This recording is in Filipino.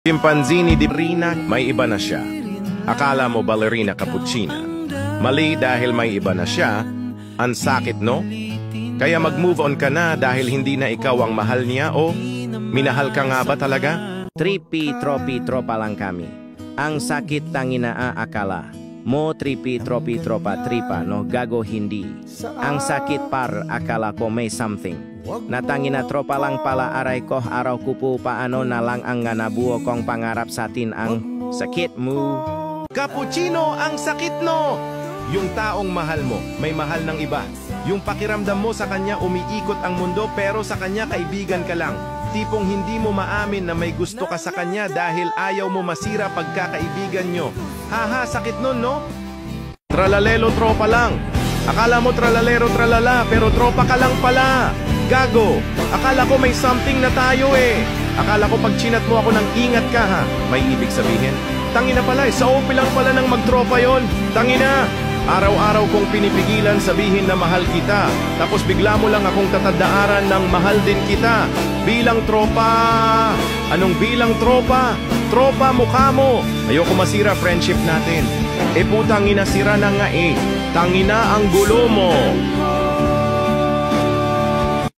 Chimpanzee ni Rina, may iba na siya. Akala mo ballerina cappuccina. Mali dahil may iba na siya. Ang sakit, no? Kaya mag-move on ka na dahil hindi na ikaw ang mahal niya o minahal ka nga ba talaga? Tripi, tropi, tropa lang kami. Ang sakit tangina akala. Mo tripi, tropi, tropa, tripa, no gago hindi. Ang sakit par akala ko may something. Natangina tropa lang pala aray ko araw kupo paano na lang ang nabuo kong pangarap sa atin ang sakit mo. Cappuccino, ang sakit no! Yung taong mahal mo, may mahal ng iba. Yung pakiramdam mo sa kanya umiikot ang mundo pero sa kanya kaibigan ka lang. Tipong hindi mo maamin na may gusto ka sa kanya dahil ayaw mo masira pagkakaibigan nyo. Haha, sakit nun, no? Tralalelo tropa lang. Akala mo tralalero tralala pero tropa ka lang pala. Gago, akala ko may something na tayo eh. Akala ko pag chinat mo ako ng ingat ka ha. May ibig sabihin? Tangina pala, sa OP lang pala ng magtropa yon. Tangina, araw-araw kong pinipigilan sabihin na mahal kita. Tapos bigla mo lang akong tatadaaran ng mahal din kita. Bilang tropa. Anong bilang tropa? Tropa mukha mo. Ayoko masira friendship natin. Eh putang ina sira na nga eh. Tangina ang gulo mo.